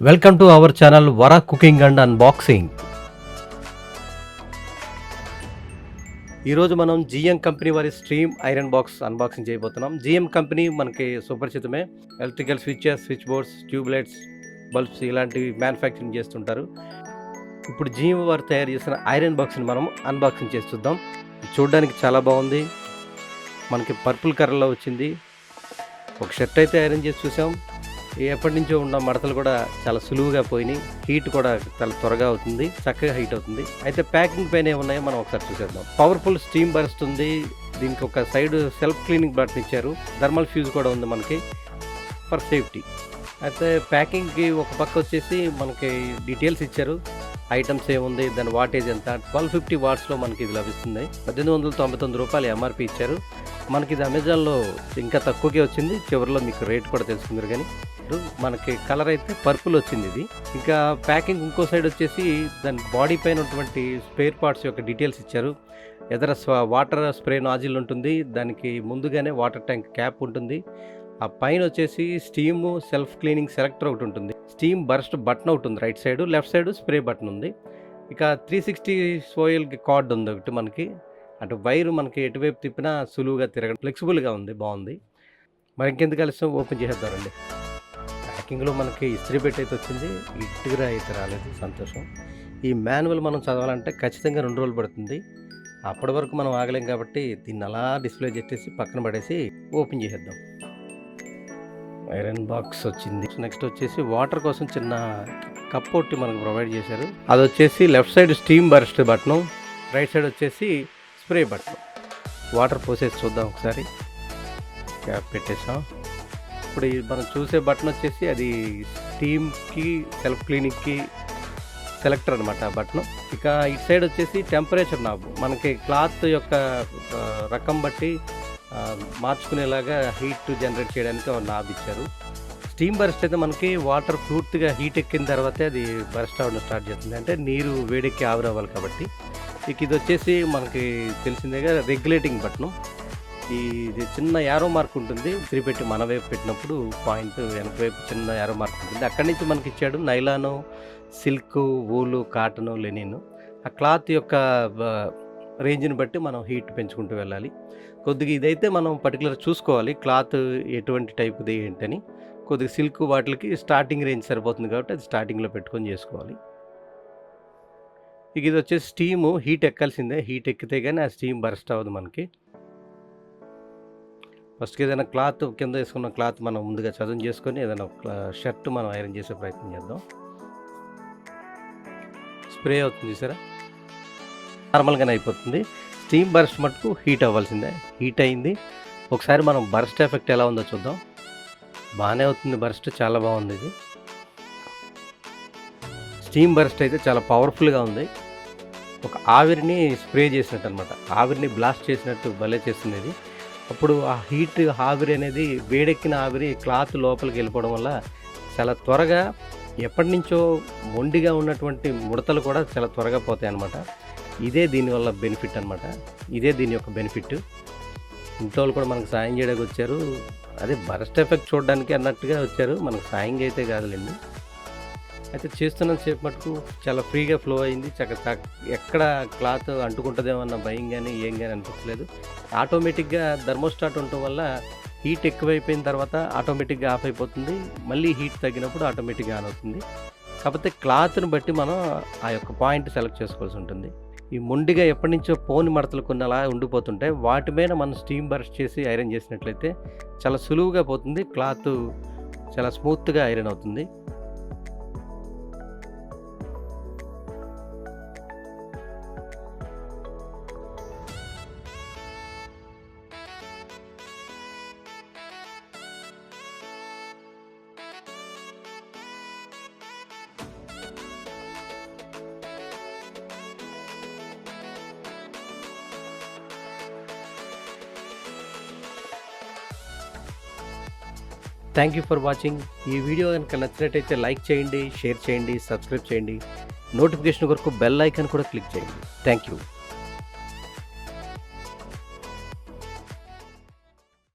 Welcome to our channel Vara cooking and unboxing. ఈరోజు మనం GM company వారి స్ట్రీమ్ ఐరన్ బాక్స్ అన్బాక్సింగ్ చేయబోతున్నాం. GM company మనకి సుపరిచితమే. Electrical switches, switch boards, tubelights, bulbs ఇలాంటివి మ్యానుఫ్యాక్చరింగ్ చేస్తుంటారు. ఇప్పుడు జిఎం వారు తయారు చేసిన ఐరన్ బాక్స్ని మనం అన్బాక్సింగ్ చేసి చూద్దాం. చూడడానికి చాలా బాగుంది. మనకి పర్పుల్ కలర్లో వచ్చింది. ఒక షర్ట్ అయితే ఐరన్ చేసి చూసాం. ఎప్పటి నుంచో ఉన్న మడతలు కూడా చాలా సులువుగా పోయినాయి. హీట్ కూడా చాలా త్వరగా అవుతుంది, చక్కగా హీట్ అవుతుంది. అయితే ప్యాకింగ్ పైన ఏమున్నాయో మనం ఒకసారి చూసేద్దాం. పవర్ఫుల్ స్టీమ్ బర్స్ట్ ఉంది. దీనికి ఒక సైడ్ సెల్ఫ్ క్లీనింగ్ బటన్ ఇచ్చారు. థర్మల్ ఫ్యూజ్ కూడా ఉంది మనకి ఫర్ సేఫ్టీ. అయితే ప్యాకింగ్కి ఒక పక్క వచ్చేసి మనకి డీటెయిల్స్ ఇచ్చారు. ఐటమ్స్ ఏముంది, దాని వాటేజ్ ఎంత, 1250 వాట్స్లో మనకి ఇది లభిస్తుంది. 1899 రూపాయలు ఎంఆర్పి ఇచ్చారు. మనకి ఇది అమెజాన్లో ఇంకా తక్కువకే వచ్చింది. చివరిలో మీకు రేట్ కూడా తెలుసుకుందరు. కానీ మనకి కలర్ అయితే పర్పుల్ వచ్చింది ఇది. ఇంకా ప్యాకింగ్ ఇంకో సైడ్ వచ్చేసి దాని బాడీ పైన ఉన్నటువంటి స్పేర్ పార్ట్స్ యొక్క డీటెయిల్స్ ఇచ్చారు. ఎదర వాటర్ స్ప్రే నాజిల్ ఉంటుంది. దానికి ముందుగానే వాటర్ ట్యాంక్ క్యాప్ ఉంటుంది. ఆ పైన వచ్చేసి స్టీమ్ సెల్ఫ్ క్లీనింగ్ సెలెక్టర్ ఒకటి ఉంటుంది. స్టీమ్ బర్స్ట్ బటన్ ఒకటి ఉంది right side. Left side spray button ఉంది. ఇక 360 సోయిల్ కార్డ్ ఉంది ఒకటి మనకి. అటు వైరు మనకి ఎటువైపు తిప్పినా సులువుగా తిరగడం, ఫ్లెక్సిబుల్గా ఉంది, బాగుంది. మరి ఇంకెందుకు కలిసి ఓపెన్ చేసేద్దామండి. ప్యాకింగ్లో మనకి ఇస్త్రీ పెట్టి అయితే వచ్చింది, ఇటుగా అయితే రాలేదు. సంతోషం. ఈ మాన్యువల్ మనం చదవాలంటే ఖచ్చితంగా 2 రోజులు పడుతుంది. అప్పటి వరకు మనం ఆగలేం కాబట్టి దీన్ని అలా డిస్ప్లే చేసేసి పక్కన పడేసి ఓపెన్ చేసేద్దాం. ఐరన్ బాక్స్ వచ్చింది. నెక్స్ట్ వచ్చేసి వాటర్ కోసం చిన్న కప్ ఒకటి మనకు ప్రొవైడ్ చేశారు. అది వచ్చేసి left side steam burst button, right side వచ్చేసి స్ప్రే బటన్. వాటర్ పోసేసి చూద్దాం ఒకసారి. క్యాప్ పెట్టేసాం. ఇప్పుడు మనం చూసే బటన్ వచ్చేసి అది స్టీమ్కి సెల్ఫ్ క్లీనింగ్కి సెలెక్టర్ అనమాట ఆ బటన్. ఇక ఇటు సైడ్ వచ్చేసి టెంపరేచర్ నాబ్. మనకి క్లాత్ యొక్క రకం బట్టి మార్చుకునేలాగా హీట్ జనరేట్ చేయడానికి ఒక నాబ్ ఇచ్చారు. స్టీమ్ బర్స్ట్ అయితే మనకి వాటర్ పూర్తిగా హీట్ ఎక్కిన తర్వాతే అది బర్స్ట్ అవ్వడం స్టార్ట్ చేస్తుంది. అంటే నీరు వేడెక్కి ఆవిరవ్వాలి కాబట్టి. ఇక ఇది వచ్చేసి మనకి తెలిసిందేగా రెగ్యులేటింగ్ బటను. ఇది చిన్న యారో మార్క్ ఉంటుంది. ఇస్త్రీ పెట్టి మన వైపు పెట్టినప్పుడు పాయింట్ వెనక వైపు చిన్న యారో మార్క్ ఉంటుంది. అక్కడి నుంచి మనకి ఇచ్చాడు nylon, silk, wool, cotton, Lenin. ఆ క్లాత్ యొక్క రేంజ్ని బట్టి మనం హీట్ పెంచుకుంటూ వెళ్ళాలి. కొద్దిగా ఇదైతే మనం పర్టికులర్ చూసుకోవాలి క్లాత్ ఎటువంటి టైప్ది ఏంటని. కొద్దిగా సిల్క్ వాటికి స్టార్టింగ్ రేంజ్ సరిపోతుంది కాబట్టి అది స్టార్టింగ్లో పెట్టుకొని చేసుకోవాలి. ఇక ఇది వచ్చేసి స్టీము హీట్ ఎక్కాల్సిందే. హీట్ ఎక్కితే కానీ ఆ స్టీమ్ బర్స్ట్ అవ్వదు మనకి. ఫస్ట్కి ఏదైనా క్లాత్ కింద వేసుకున్న క్లాత్ మనం ముందుగా చదును చేసుకొని ఏదైనా షర్ట్ మనం ఐరన్ చేసే ప్రయత్నం చేద్దాం. స్ప్రే అవుతుంది చూసారా, నార్మల్గానే అయిపోతుంది. స్టీమ్ బర్స్ట్ మటుకు హీట్ అవ్వాల్సిందే. హీట్ అయింది. ఒకసారి మనం బర్స్ట్ ఎఫెక్ట్ ఎలా ఉందో చూద్దాం. బాగానే అవుతుంది బర్స్ట్, చాలా బాగుంది ఇది. స్టీమ్ బర్స్ట్ అయితే చాలా పవర్ఫుల్గా ఉంది. ఒక ఆవిరిని స్ప్రే చేసినట్టు అనమాట, ఆవిరిని బ్లాస్ట్ చేసినట్టు భలే చేస్తుంది ఇది. అప్పుడు ఆ హీట్ ఆవిరి అనేది, వేడెక్కిన ఆవిరి క్లాత్ లోపలికి వెళ్ళిపోవడం వల్ల చాలా త్వరగా ఎప్పటి నుంచో మొండిగా ఉన్నటువంటి ముడతలు కూడా చాలా త్వరగా పోతాయి అన్నమాట. ఇదే దీనివల్ల బెనిఫిట్ అనమాట. ఇదే దీని యొక్క బెనిఫిట్. ఇంట్లో వాళ్ళు కూడా మనకు సాయం చేయడానికి వచ్చారు. అదే బర్స్ట్ ఎఫెక్ట్ చూడడానికి అన్నట్టుగా వచ్చారు, మనకు సాయం అయితే కాదులేండి. అయితే చేస్తున్న సేపు మటుకు చాలా ఫ్రీగా ఫ్లో అయింది. ఎక్కడ క్లాత్ అంటుకుంటుందేమో అన్న భయం కానీ ఏం కానీ అనిపించలేదు. ఆటోమేటిక్గా థర్మోస్టాట్ ఉండటం వల్ల హీట్ ఎక్కువైపోయిన తర్వాత ఆటోమేటిక్గా ఆఫ్ అయిపోతుంది. మళ్ళీ హీట్ తగ్గినప్పుడు ఆటోమేటిక్గా ఆన్ అవుతుంది. కాకపోతే క్లాత్ని బట్టి మనం ఆ యొక్క పాయింట్ సెలెక్ట్ చేసుకోవాల్సి ఉంటుంది. ఈ మొండిగా ఎప్పటి నుంచో పోని మడతలు కొన్ని అలా ఉండిపోతుంటాయి. వాటి మీద మనం స్టీమ్ బర్స్ట్ చేసి ఐరన్ చేసినట్లయితే చాలా సులువుగా పోతుంది. క్లాత్ చాలా స్మూత్గా ఐరన్ అవుతుంది. Thank you for watching. ఈ వీడియో కనుక నచ్చినట్టయితే లైక్ చేయండి, షేర్ చేయండి, సబ్స్క్రైబ్ చేయండి. నోటిఫికేషన్ కొరకు బెల్ ఐకాన్ కూడా క్లిక్ చేయండి. Thank you.